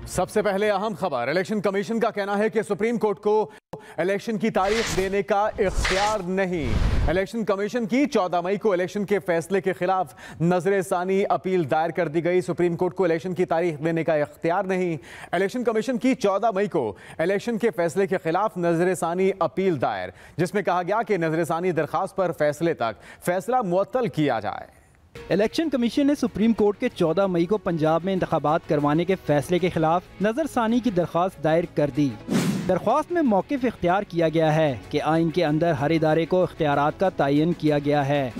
सबसे पहले अहम खबर, इलेक्शन कमीशन का कहना है कि सुप्रीम कोर्ट को इलेक्शन की तारीख देने का इख्तियार नहीं। इलेक्शन कमीशन की 14 मई को इलेक्शन के फैसले के खिलाफ नजर-ए-सानी अपील दायर कर दी गई। सुप्रीम कोर्ट को इलेक्शन की तारीख देने का इख्तियार नहीं। इलेक्शन कमीशन की 14 मई को इलेक्शन के फैसले के खिलाफ नजर-ए-सानी अपील दायर, जिसमें कहा गया कि नजर-ए-सानी दरखास्त पर फैसले तक फैसला मुअत्तल किया जाए। इलेक्शन कमीशन ने सुप्रीम कोर्ट के 14 मई को पंजाब में इंतखाबात करवाने के फैसले के खिलाफ नजरसानी की दरख्वास्त दायर कर दी। दरख्वास्त में मौक़िफ़ इख्तियार किया गया है कि आइन के अंदर हर इदारे को इख्तियारात का तयन किया गया है।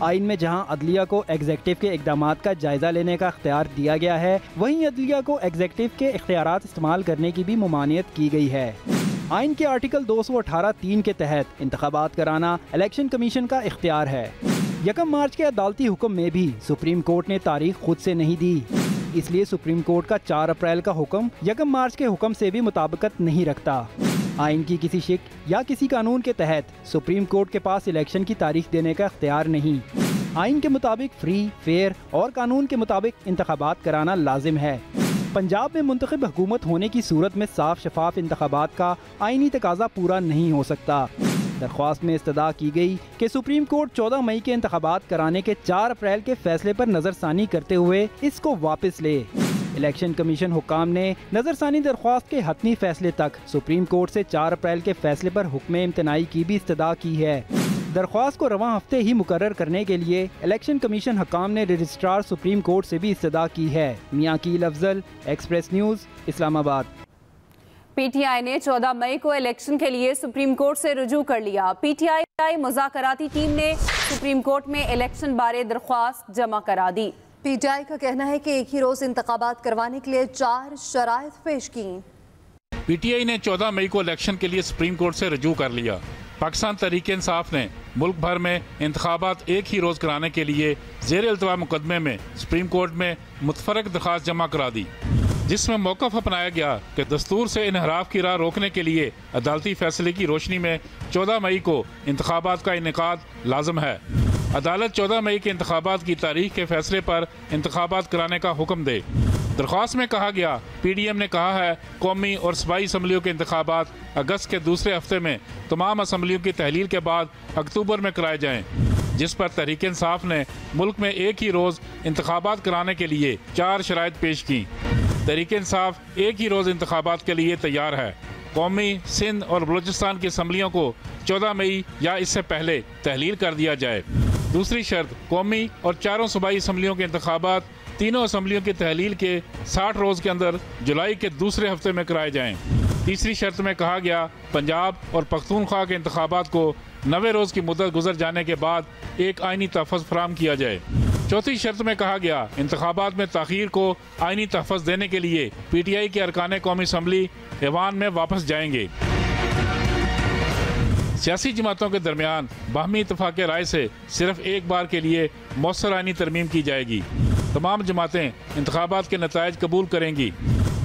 आइन में जहां अदलिया को एग्जेक्टिव के इक़दामात का जायज़ा लेने का इख्तियार दिया गया है, वहीं अदलिया को एग्जेक्टिव के इख्तियारात इस्तेमाल करने की भी ममानियत की गई है। आइन के आर्टिकल 218(3) के तहत इंतखाबात कराना इलेक्शन कमीशन का इख्तियार है। 1 मार्च के अदालती हुक्म में भी सुप्रीम कोर्ट ने तारीख खुद से नहीं दी, इसलिए सुप्रीम कोर्ट का 4 अप्रैल का हुक्म 1 मार्च के हुक्म से भी मुताबिकत नहीं रखता। आइन की किसी शिक या किसी कानून के तहत सुप्रीम कोर्ट के पास इलेक्शन की तारीख देने का इख्तियार नहीं। आइन के मुताबिक फ्री, फेयर और कानून के मुताबिक इंतखाबात कराना लाजिम है। पंजाब में मुंतखब हुकूमत होने की सूरत में साफ शफाफ इंतखाबात का आइनी तकाजा पूरा नहीं हो सकता। दरख्वास्त में इस्तदा की गई कि सुप्रीम कोर्ट 14 मई के इंतखाबात कराने के 4 अप्रैल के फैसले पर नजरसानी करते हुए इसको वापस ले। इलेक्शन कमीशन हुक्काम ने नजरसानी दरख्वास्त के हतमी फैसले तक सुप्रीम कोर्ट से 4 अप्रैल के फैसले पर हुक्म इम्तनाई की भी इस्तदा की है। दरख्वास्त को रवां हफ्ते ही मुकर्रर करने के लिए इलेक्शन कमीशन हुक्काम ने रजिस्ट्रार सुप्रीम कोर्ट से भी इस्तदा की है। मियां कील Afzal, express news, Islamabad. PTI ने 14 मई को इलेक्शन के लिए सुप्रीम कोर्ट से रुजू कर लिया। पीटीआई मुज़ाकराती टीम ने सुप्रीम कोर्ट में इलेक्शन बारे दरख्वास्त जमा करा दी। पीटीआई का कहना है कि एक ही रोज इंतखाबात करवाने के लिए 4 शराइत पेश की। पीटीआई ने 14 मई को इलेक्शन के लिए सुप्रीम कोर्ट से रुजू कर लिया। पाकिस्तान तहरीक-ए-इंसाफ ने मुल्क भर में इंतखाबात एक ही रोज कराने के लिए ज़ेर इल्तवा मुकदमे में सुप्रीम कोर्ट में मुतफरक दरख्वास्त जमा करा दी, जिसमें मौक़िफ़ अपनाया गया कि दस्तूर से इनहराफ की राह रोकने के लिए अदालती फैसले की रोशनी में 14 मई को इंतखाबात का इनेकाद लाजम है। अदालत 14 मई के इंतखाबात की तारीख के फैसले पर इंतखाबात कराने का हुक्म दे। दरख्वास्त में कहा गया, पीडीएम ने कहा है कौमी और सूबाई असम्बलियों के इंतखाबात अगस्त के दूसरे हफ्ते में तमाम असम्बलियों की तहलील के बाद अक्टूबर में कराए जाएँ, जिस पर तहरीक इंसाफ ने मुल्क में एक ही रोज़ इंतखाबात कराने के लिए 4 शराइत पेश की। तहरीक इंसाफ एक ही रोज़ इंतखाबात के लिए तैयार है। कौमी, सिंध और बलूचिस्तान की असम्बलियों को 14 मई या इससे पहले तहलील कर दिया जाए। दूसरी शर्त, कौमी और 4 सूबाई असम्बलियों के इंतखाबात तीनों असम्बलियों की तहलील के 60 रोज़ के अंदर जुलाई के दूसरे हफ्ते में कराए जाएँ। तीसरी शर्त में कहा गया, पंजाब और पख्तूनख्वा के इंतखाबात को 90 रोज़ की मुद्दत गुजर जाने के बाद एक आइनी तहफ़्फ़ुज़ फराहम किया जाए। चौथी शर्त में कहा गया, इंतखाबात में ताख़ीर को आइनी तहफ़्फ़ुज़ देने के लिए पीटीआई के अरकान कौमी असम्बली ऐवान में वापस जाएंगे। सियासी जमातों के दरमियान बाहमी इत्तफ़ाक़ राय से सिर्फ एक बार के लिए मौसर आइनी तरमीम की जाएगी। तमाम जमातें इंतखाबात के नताइज कबूल करेंगी।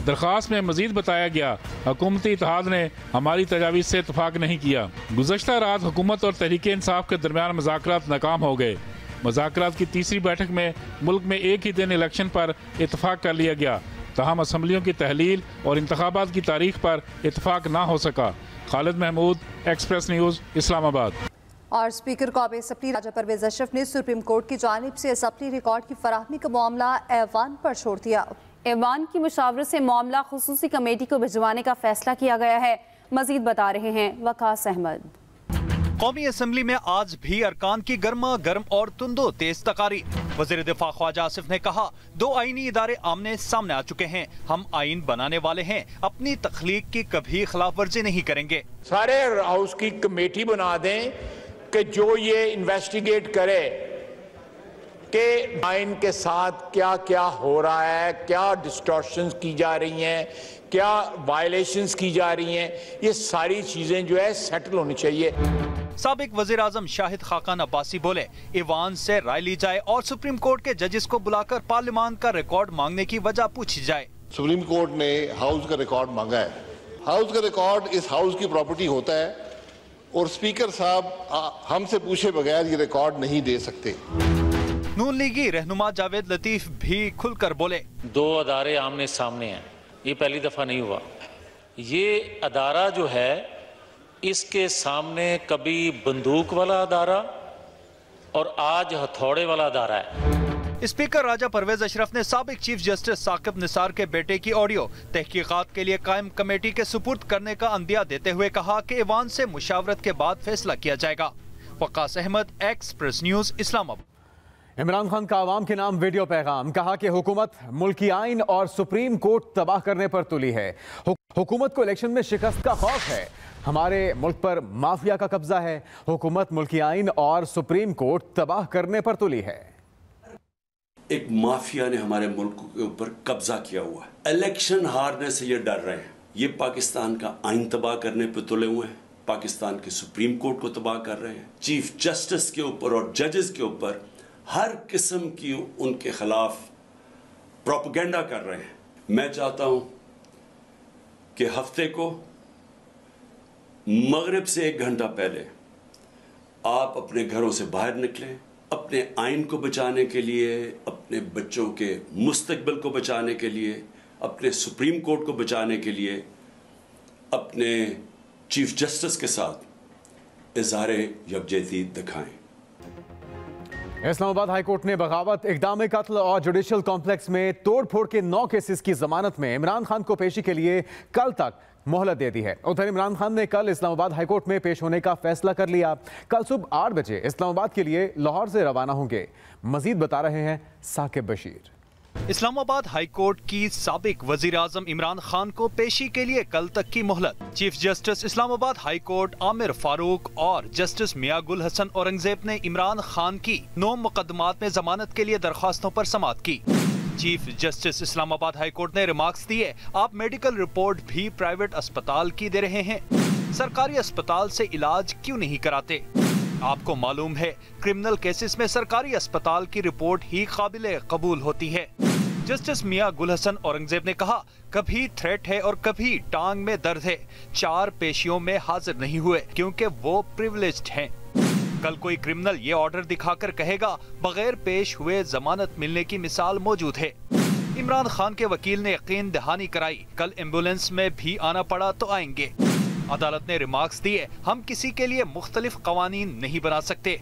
दरख्वास्त में मजीद बताया गया, हुकूमती इत्तेहाद ने हमारी तजावीज़ से इत्तफाक नहीं किया। गुज़श्ता रात हुकूमत और तहरीक इंसाफ के दरमियान मुज़ाकरात नाकाम हो गए। मुज़ाकरात की तीसरी बैठक में मुल्क में एक ही दिन इलेक्शन पर इत्तफाक कर लिया गया, तहम असम्बलियों की तहलील और इंतखाबात की तारीख पर इत्तफाक ना हो सका। Khalid Mahmood, express news, Islamabad. और स्पीकर कौमी असम्बली राजा परवेज़ अशरफ ने सुप्रीम कोर्ट की जानिब से असम्बली रिकॉर्ड की फराहमी का मामला ऐवान पर छोड़ दिया। ऐवान की मुशावरत से मामला खुसूसी कमेटी को भिजवाने का फैसला किया गया है। मजीद बता रहे हैं वकास अहमद। कौमी असम्बली में आज भी अरकान की गर्मा गर्म और तुंदो तेज तकारी। वज़ीर दिफा ख्वाजा आसिफ ने कहा, 2 आईनी इदारे आमने सामने आ चुके हैं, हम आइन बनाने वाले हैं, अपनी तख्लीक की कभी खिलाफ वर्जी नहीं करेंगे। सारे हाउस की कमेटी बना दें कि जो ये इन्वेस्टिगेट करे कि आइन के साथ क्या क्या हो रहा है, क्या डिस्टॉर्शंस की जा रही हैं, क्या वायलेशंस की जा रही हैं, ये सारी चीजें जो है सेटल होनी चाहिए। साबिक वजीर आजम शाहिद खाकान अब्बासी बोले, ईवान से राय ली जाए और सुप्रीम कोर्ट के जजेस को बुलाकर पार्लियामान का रिकॉर्ड मांगने की वजह पूछी जाए। सुप्रीम कोर्ट ने हाउस का रिकॉर्ड मांगा है। हाउस का रिकॉर्ड इस हाउस की प्रॉपर्टी होता है और स्पीकर साहब हमसे पूछे बगैर ये रिकॉर्ड नहीं दे सकते। नून लीगी रहनुमा जावेद लतीफ भी खुलकर बोले, 2 अदारे आमने सामने हैं, ये पहली दफ़ा नहीं हुआ। ये अदारा जो है इसके सामने कभी बंदूक वाला अदारा और आज हथौड़े वाला अदारा है। स्पीकर राजा परवेज अशरफ ने साबिक चीफ जस्टिस साकिब निसार के बेटे की ऑडियो तहकीकात के लिए कायम कमेटी के सुपुर्द करने का अंदिया देते हुए कहा कि ईवान से मुशावरत के बाद फैसला किया जाएगा। Waqas Ahmad, Express News, Islamabad. इमरान खान का आवाम के नाम वीडियो पैगाम, कहा कि हुकूमत मुल्की आइन और सुप्रीम कोर्ट तबाह करने पर तुली है। हुकूमत को इलेक्शन में शिकस्त का खौफ है। हमारे मुल्क पर माफिया का कब्जा है। हुकूमत मुल्की आइन और सुप्रीम कोर्ट तबाह करने पर तुली है। एक माफिया ने हमारे मुल्क के ऊपर कब्जा किया हुआ है। इलेक्शन हारने से ये डर रहे हैं। ये पाकिस्तान का आइन तबाह करने पर तुले हुए हैं। पाकिस्तान के सुप्रीम कोर्ट को तबाह कर रहे हैं। चीफ जस्टिस के ऊपर और जजेस के ऊपर हर किस्म की उनके खिलाफ प्रोपेगेंडा कर रहे हैं। मैं चाहता हूं कि हफ्ते को मगरिब से 1 घंटा पहले आप अपने घरों से बाहर निकलें, अपने आइन को बचाने के लिए, अपने बच्चों के मुस्तकबिल को बचाने के लिए, अपने सुप्रीम कोर्ट को बचाने के लिए, अपने चीफ जस्टिस के साथ इज़हारे यकजहती दिखाएं। इस्लामाबाद हाईकोर्ट ने बगावत, इक़दाम कत्ल और जुडिशल कॉम्प्लेक्स में तोड़फोड़ के 9 केसेस की जमानत में इमरान खान को पेशी के लिए कल तक मोहलत दे दी है। उधर इमरान खान ने कल इस्लामाबाद हाईकोर्ट में पेश होने का फैसला कर लिया। कल सुबह 8 बजे इस्लामाबाद के लिए लाहौर से रवाना होंगे। मजीद बता रहे हैं साकिब बशीर। इस्लामाबाद हाईकोर्ट की साबिक वजीर आजम इमरान खान को पेशी के लिए कल तक की मोहलत। Chief justice Islamabad high court Aamir Farooq और जस्टिस मियां गुल हसन औरंगजेब ने इमरान खान की 9 मुकदमात में जमानत के लिए दरखास्तों पर समाअत की। चीफ जस्टिस इस्लामाबाद हाईकोर्ट ने रिमार्क्स दिए, आप मेडिकल रिपोर्ट भी प्राइवेट अस्पताल की दे रहे हैं, सरकारी अस्पताल से इलाज क्यों नहीं कराते? आपको मालूम है क्रिमिनल केसेस में सरकारी अस्पताल की रिपोर्ट ही काबिल कबूल होती है। जस्टिस मियां गुल हसन औरंगजेब ने कहा, कभी थ्रेट है और कभी टांग में दर्द है। 4 पेशियों में हाजिर नहीं हुए क्योंकि वो प्रिविलेज्ड हैं। कल कोई क्रिमिनल ये ऑर्डर दिखाकर कहेगा बगैर पेश हुए जमानत मिलने की मिसाल मौजूद है। इमरान खान के वकील ने यकीन दहानी कराई, कल एम्बुलेंस में भी आना पड़ा तो आएंगे। अदालत ने रिमार्क्स दिए, हम किसी के लिए मुख्तलिफ कवानीन नहीं बना सकते।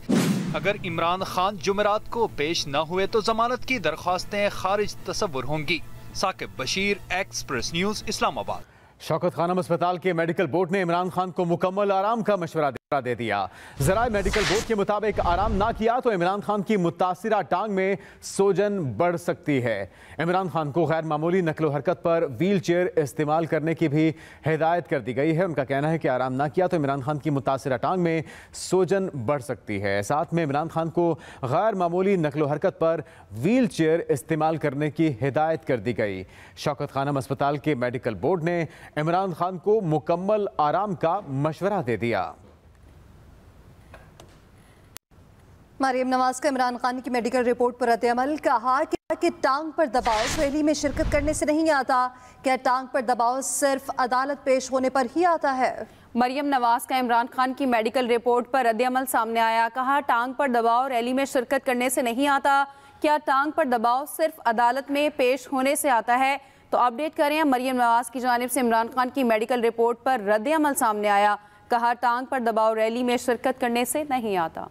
अगर इमरान खान जुमेरात को पेश न हुए तो जमानत की दरख्वास्तें खारिज तस्वुर होंगी। Saqib Bashir, Express News, Islamabad. शौकत खानम अस्पताल के मेडिकल बोर्ड ने इमरान खान को मुकम्मल आराम का मशवरा दे दिया। ज़राए मेडिकल बोर्ड के मुताबिक आराम ना किया तो इमरान खान की मुतासिरा टांग में सोजन बढ़ सकती है। इमरान खान को गैर मामूली नकलो हरकत पर व्हील चेयर इस्तेमाल करने की भी हिदायत कर दी गई है। उनका कहना है कि आराम ना किया तो इमरान खान की मुतासिरा टांग में सोजन बढ़ सकती है। साथ में इमरान खान को गैर मामूली नकलो हरकत पर व्हील चेयर इस्तेमाल करने की हिदायत कर दी गई। शौकत खानम अस्पताल के मेडिकल बोर्ड ने इमरान खान को मुकम्मल आराम का मशवरा दे दिया। मरियम नवाज का इमरान खान की मेडिकल रिपोर्ट पर रद्द-ए-अमल, कहा कि टांग पर दबाव रैली में शिरकत करने से नहीं आता। क्या टांग पर दबाव सिर्फ अदालत पेश होने पर ही आता है? मरियम नवाज का इमरान खान की मेडिकल रिपोर्ट पर रद्द-ए-अमल सामने आया। कहा टांग पर दबाव रैली में शिरकत करने से नहीं आता। क्या टांग पर दबाव सिर्फ अदालत में पेश होने से आता है? तो अपडेट करें, मरियम नवाज की जानिब से इमरान खान की मेडिकल रिपोर्ट पर रद्द-ए-अमल सामने आया। कहा टांग पर दबाव रैली में शिरकत करने से नहीं आता।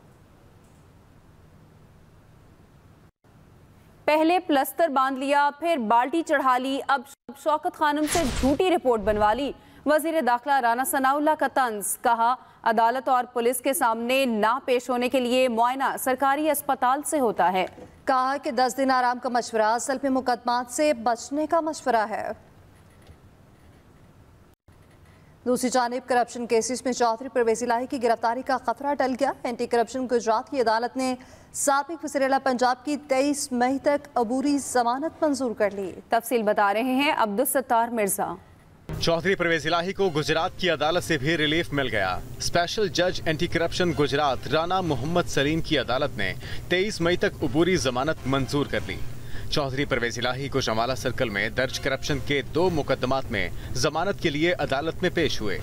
पहले प्लस्तर बांध लिया, फिर बाल्टी चढ़ा ली, अब शौकत खानम से झूठी रिपोर्ट बनवा ली। वजीर दाखिला राना सनाउल्लाह का तंज। कहा अदालत और पुलिस के सामने ना पेश होने के लिए मुआयना सरकारी अस्पताल से होता है। कहा कि 10 दिन आराम का मशवरा असल में मुकदमात से बचने का मशवरा है। दूसरी जानिब करप्शन केसेस में चौधरी परवेज इलाही की गिरफ्तारी का खतरा टल गया। एंटी करप्शन गुजरात की अदालत ने साबिक वज़ीर आला पंजाब की 23 मई तक अबूरी जमानत मंजूर कर ली। तफसील बता रहे हैं अब्दुल सत्तार मिर्जा। चौधरी परवेज इलाही को गुजरात की अदालत से भी रिलीफ मिल गया। स्पेशल जज एंटी करप्शन गुजरात राना मोहम्मद सलीम की अदालत ने 23 मई तक अबूरी जमानत मंजूर कर ली। चौधरी परवेज इलाही को शमाला सर्कल में दर्ज करप्शन के 2 मुकदमात में जमानत के लिए अदालत में पेश हुए।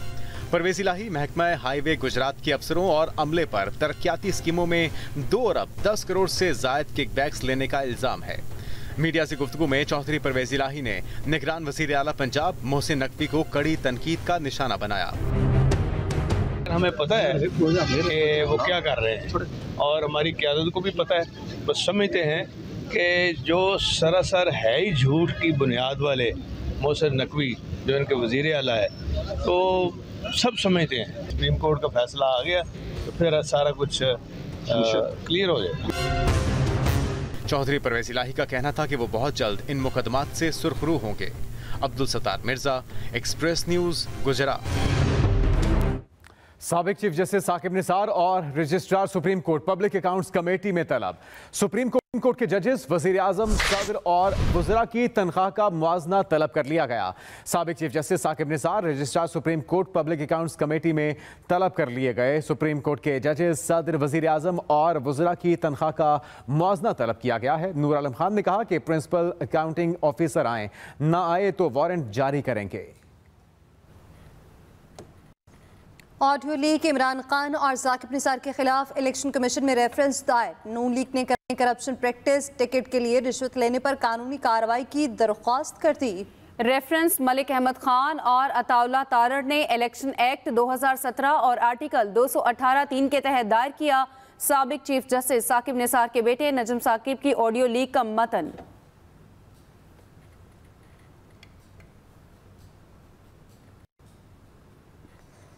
परवेज इलाही महकमा हाईवे गुजरात के अफसरों और अमले पर तरक्याती स्कीमों में 2 अरब 10 करोड़ से जायद किकबैक्स लेने का इल्जाम है। मीडिया से गुफ्तगू में चौधरी परवेज इलाही ने निगरान वज़ीर आला पंजाब मोहसिन नकवी को कड़ी तनकीद का निशाना बनाया। हमें पता है कि वो क्या कर रहे हैं और हमारी क़यादत को भी पता है। बस समझते हैं कि जो सरासर है ही झूठ की बुनियाद वाले मोहसिन नकवी जो इनके वज़ीर आला है, तो सब समझते हैं सुप्रीम कोर्ट का फैसला आ गया तो फिर सारा कुछ क्लियर हो जाएगा। चौधरी परवेज इलाही का कहना था कि वो बहुत जल्द इन मुकदमात से सुर्खरू होंगे। Abdul Sattar Mirza, express news, Gujarat. साबिक चीफ जस्टिस साकिब निसार और registrar supreme court public accounts committee में तलब। सुप्रीम कोर्ट के जजेस, वजीर आजम, सदर और वज़रा की तनख्वाह का मुआवजा तलब कर लिया गया। साबिक chief justice Saqib Nisar, registrar supreme court public accounts committee में तलब कर लिए गए। सुप्रीम कोर्ट के जजेस, सदर, वजीर आजम और वज़रा की तनख्वाह का मुआवजा तलब किया गया है। नूर आलम खान ने कहा कि प्रिंसिपल अकाउंटिंग ऑफिसर आए, ना आए तो वारंट जारी करेंगे। ऑडियो लीक, इमरान खान और साकिब निसार के खिलाफ इलेक्शन कमीशन में रेफरेंस दायर। नून लीग ने करप्शन प्रैक्टिस, टिकट के लिए रिश्वत लेने पर कानूनी कार्रवाई की दरख्वास्त कर दी। रेफरेंस मलिक अहमद खान और अताउल्लाह तारड़ ने इलेक्शन एक्ट 2017 और आर्टिकल 218(3) के तहत दायर किया। साबिक चीफ जस्टिस साकिब निसार के बेटे नजम साकिब की ऑडियो लीक का मतन।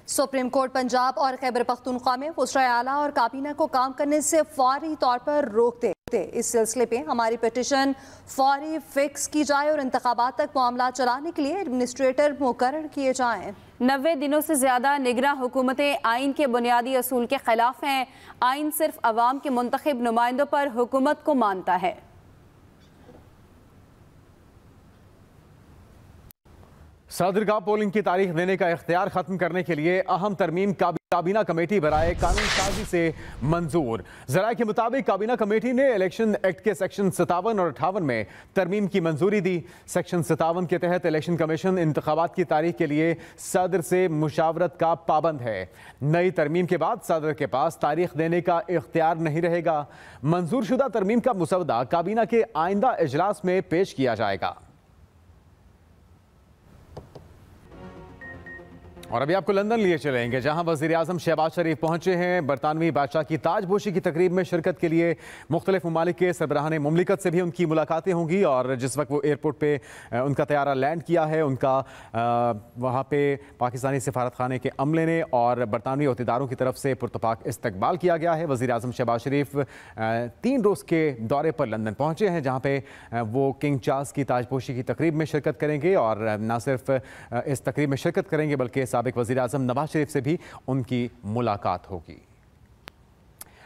सुप्रीम कोर्ट पंजाब और खैबर पख्तूनख्वा में वज़ीर आला और काबीना को काम करने से फौरी तौर पर रोक दे। इस सिलसिले में हमारी पिटीशन फौरी फिक्स की जाए और इंतखाबात तक मामला चलाने के लिए एडमिनिस्ट्रेटर मुकर्रर किए जाएं। 90 दिनों से ज्यादा निगरां हुकूमतें आइन के बुनियादी असूल के खिलाफ हैं। आइन सिर्फ अवाम के मुंतखब नुमाइंदों पर हुकूमत को मानता है। सदरगाह पोलिंग की तारीख देने का इख्तियार खत्म करने के लिए अहम तरमीम काबीना कमेटी बराए कानून साजी से मंजूर। ज़राए के मुताबिक काबीना कमेटी ने इलेक्शन एक्ट के सेक्शन 57 और 58 में तरमीम की मंजूरी दी। सेक्शन 57 के तहत इलेक्शन कमीशन इंतखाबात की तारीख के लिए सदर से मुशावरत का पाबंद है। नई तरमीम के बाद सदर के पास तारीख देने का इख्तियार नहीं रहेगा। मंजूर शुदा तरमीम का मुसवदा काबीना के आइंदा इजलास में पेश किया जाएगा। और अभी आपको लंदन लिए चलेंगे, जहां वज़ीर आज़म शहबाज शरीफ पहुंचे हैं। बरतानवी बादशाह की ताजपोशी की तकरीब में शिरकत के लिए मुख्तलिफ ममालिक के सरबराहान मुमलिकत से भी उनकी मुलाकातें होंगी। और जिस वक्त वो एयरपोर्ट पे उनका तैयारा लैंड किया है, उनका वहाँ पे पाकिस्तानी सफारत खाने के अमले ने और बरतानवी अहदेदारों की तरफ से पुरतपाक इस्तकबाल किया गया है। वज़ीर आज़म शहबाज शरीफ 3 रोज़ के दौरे पर लंदन पहुँचे हैं, जहाँ पे वो किंग चार्ल्स की ताजपोशी की तकरीब में शिरकत करेंगे। और न सिर्फ इस तकरीब में शिरकत करेंगे बल्कि साबिक वज़ीर आज़म नवाज शरीफ से भी उनकी मुलाकात होगी।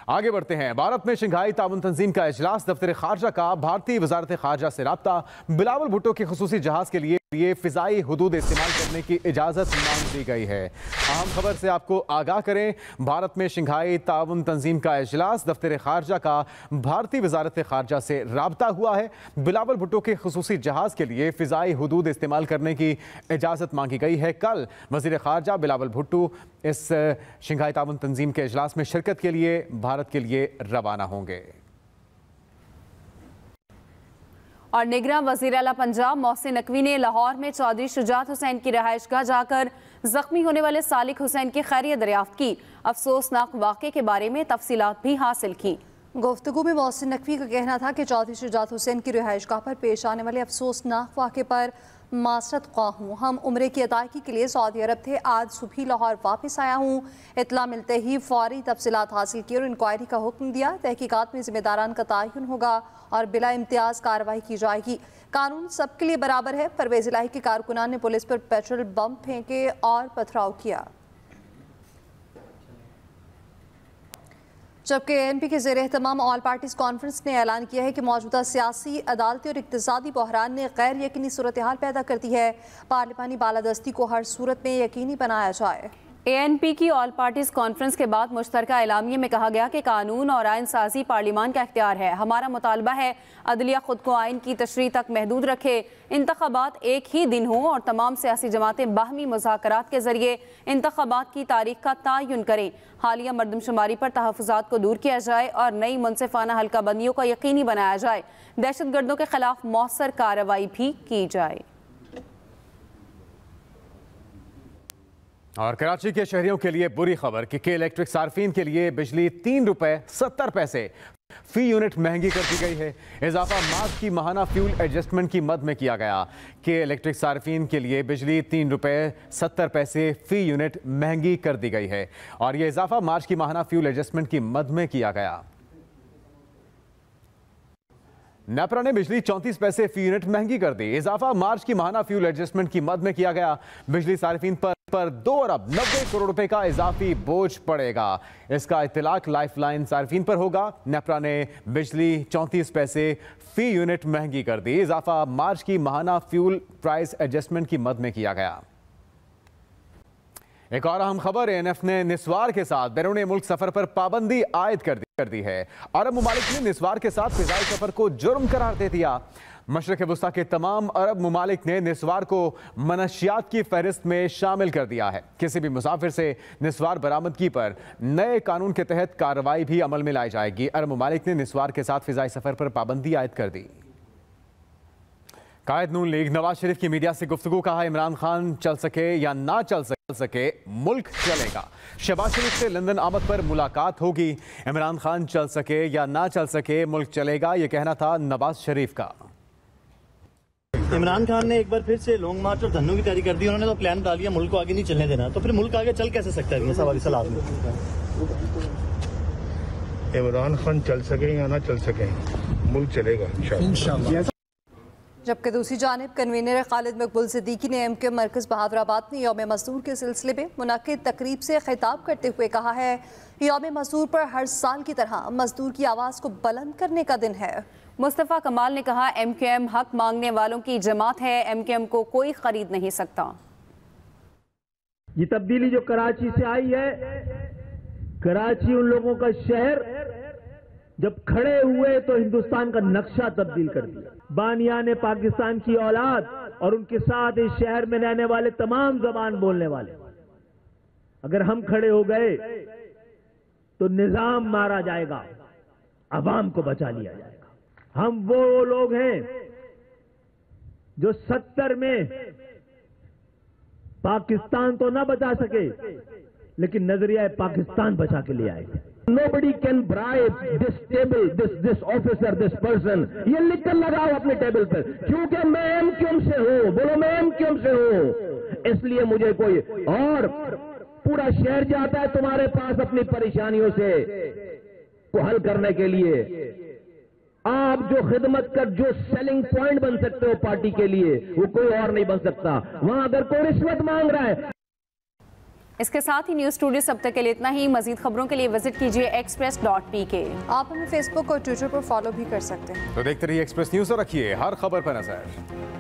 आगे बढ़ते हैं। भारत में शंघाई ताउन तंजीम का इजलास, दफ्तर खारजा का भारतीय वजारत खारजा से राब्ता। बिलावल भुट्टो के खुसूसी जहाज के लिए फ़िज़ाई हुदूद इस्तेमाल करने की इजाज़त मांग दी गई है। अहम खबर से आपको आगाह करें, भारत में शंघाई ताउन तंजीम का इजलास, दफ्तर खारजा का भारतीय वजारत खारजा से राब्ता हुआ है। बिलावल भुट्टो के खुसूसी जहाज के लिए फ़िज़ाई हुदूद इस्तेमाल करने की इजाज़त मांगी गई है। कल वज़ीर खारजा बिलावल भुट्टो इस शंघाई ताउन तंजीम के इजलास में शिरकत के लिए भारत के लिए रवाना होंगे। और निगरान वज़ीर आला पंजाब मोहसिन नकवी ने लाहौर में चौधरी शुजात हुसैन की रहायशगाह जाकर जख्मी होने वाले सालिक हुसैन की खैरियत दरियाफ्त की। अफसोसनाक वाक़े के बारे में तफसीलात भी हासिल की। गुफ्तगू में मोहसिन नकवी का कहना था कि चौधरी शुजात हुसैन की रिहाइशगाह पर पेश आने वाले अफसोसनाक वाक़े पर मासरत ख्वाह हूँ। हम उम्रे की अदायगी के लिए सऊदी अरब थे, आज सुबह लाहौर वापस आया हूँ। इतला मिलते ही फौरी तफसीलात हासिल की और इंक्वायरी का हुक्म दिया। तहकीकात में जिम्मेदारान का तयन होगा और बिला इम्तियाज़ कार्रवाई की जाएगी। कानून सबके लिए बराबर है। परवेज इलाही के कारकुनान ने पुलिस पर पेट्रोल बम फेंके और पथराव किया। जबकि ANP के ज़ेर एहतमाम ऑल पार्टीज़ कॉन्फ्रेंस ने ऐलान किया है कि मौजूदा सियासी, अदालती और इक़्तिसादी बहरान ने गैर यकीनी सूरत हाल पैदा कर दी है। पार्लिमानी बालादस्ती को हर सूरत में यकीनी बनाया जाए। ANP की ऑल पार्टीज कॉन्फ्रेंस के बाद मुश्तरका एलामिये में कहा गया कि कानून और आइन साजी पार्लिमान का इख्तियार है। हमारा मुतालबा है अदलिया खुद को आइन की तशरीह तक महदूद रखे, इंतखाबात एक ही दिन हों और तमाम सियासी जमातें बाहमी मुज़ाकरात के जरिए इंतखाबात की तारीख का तयन करें। हालिया मरदमशुमारी पर तहफ़्फ़ुज़ात को दूर किया जाए और नई मुनसिफाना हल्का बंदियों को यकीनी बनाया जाए। दहशत गर्दों के खिलाफ मौसर कार्रवाई भी की जाए। और कराची के शहरियों के लिए बुरी खबर कि के इलेक्ट्रिक सार्फिन के लिए बिजली 3 रुपए 70 पैसे फी यूनिट महंगी कर दी गई है। इजाफा मार्च की माहाना फ्यूल एडजस्टमेंट की मद में किया गया। के इलेक्ट्रिक सार्फिन के लिए बिजली 3 रुपए 70 पैसे फी यूनिट महंगी कर दी गई है और यह इजाफा मार्च की माहाना फ्यूल एडजस्टमेंट की मद में किया गया। नेपरा ने बिजली 34 पैसे फी यूनिट महंगी कर दी। इजाफा मार्च की माहाना फ्यूल एडजस्टमेंट की मद में किया गया। बिजली सार्फिन पर 2 अरब 90 करोड़ रुपए का इजाफी बोझ पड़ेगा। इसका इत्तलाक लाइफलाइन सार्फिन पर होगा। नेपरा ने बिजली 34 पैसे फी यूनिट महंगी कर दी। इजाफा मार्च की माहाना फ्यूल प्राइस एडजस्टमेंट की मद में किया गया। एक और अहम खबर, ANF ने निस्वार के साथ बैरून मुल्क सफर पर पाबंदी आयद कर दी है। अरब मुमालिक ने निस्वार के साथ फिजाई सफर को जुर्म करार दे दिया। मशरक़ वस्ता के तमाम अरब मुमालिक ने निस्वार को मनशियात की फहरिस्त में शामिल कर दिया है। किसी भी मुसाफिर से निस्वार बरामदगी पर नए कानून के तहत कार्रवाई भी अमल में लाई जाएगी। अरब मुमालिक ने निस्वार के साथ फिजाई सफर पर पाबंदी आयद कर दी। कायद नून लीग नवाज शरीफ की मीडिया से गुफ्तगू, कहा इमरान खान चल सके या ना चल सके मुल्क चलेगा। शहबाज शरीफ से लंदन आमद पर मुलाकात होगी। इमरान खान चल सके या ना चल सके मुल्क चलेगा, यह कहना था नवाज शरीफ का। इमरान खान ने एक बार फिर से लॉन्ग मार्च और धरनों की तैयारी कर दी। उन्होंने तो प्लान डाल दिया मुल्क को आगे नहीं चलने देना, तो फिर मुल्क आगे चल कैसे सकता है? सवाल में इमरान खान चल सके या ना चल सके मुल्क चलेगा इंशाअल्लाह। जबकि दूसरी जानिब कन्वीनर खालिद मकबूल सिद्दीकी ने MKM मरकज़ बहादुराबाद में यौम मजदूर के सिलसिले में मुनक्किद तकरीब से खिताब करते हुए कहा है यौम मजदूर पर हर साल की तरह मजदूर की आवाज़ को बुलंद करने का दिन है। मुस्तफ़ा कमाल ने कहा MKM हक मांगने वालों की जमात है, MKM को कोई खरीद नहीं सकता। ये तब्दीली जो कराची से आई है, कराची उन लोगों का शहर जब खड़े हुए तो हिंदुस्तान का नक्शा तब्दील कर दिया। बानियाने पाकिस्तान की औलाद और उनके साथ इस शहर में रहने वाले तमाम जबान बोलने वाले, अगर हम खड़े हो गए तो निजाम मारा जाएगा, अवाम को बचा लिया जाएगा। हम वो लोग हैं जो 70 में पाकिस्तान तो ना बचा सके लेकिन नजरिया पाकिस्तान बचा के ले आए थे। Nobody can bribe this table, this officer, this person. ये लिख कर लगाओ अपने टेबल पर, क्योंकि मैं MKM से हूं। बोलो मैं MKM से हूं, इसलिए मुझे कोई और पूरा शहर जाता है तुम्हारे पास अपनी परेशानियों से को हल करने के लिए। आप जो खिदमत कर, जो सेलिंग पॉइंट बन सकते हो पार्टी के लिए, वो कोई और नहीं बन सकता। वहां अगर कोई रिश्वत मांग रहा है। इसके साथ ही न्यूज़ स्टूडियो अब तक के लिए इतना ही। मजीद खबरों के लिए विजिट कीजिए express.pk। आप हमें फेसबुक और ट्विटर पर फॉलो भी कर सकते हैं। तो देखते रहिए एक्सप्रेस न्यूज़ और रखिए हर खबर पर नजर।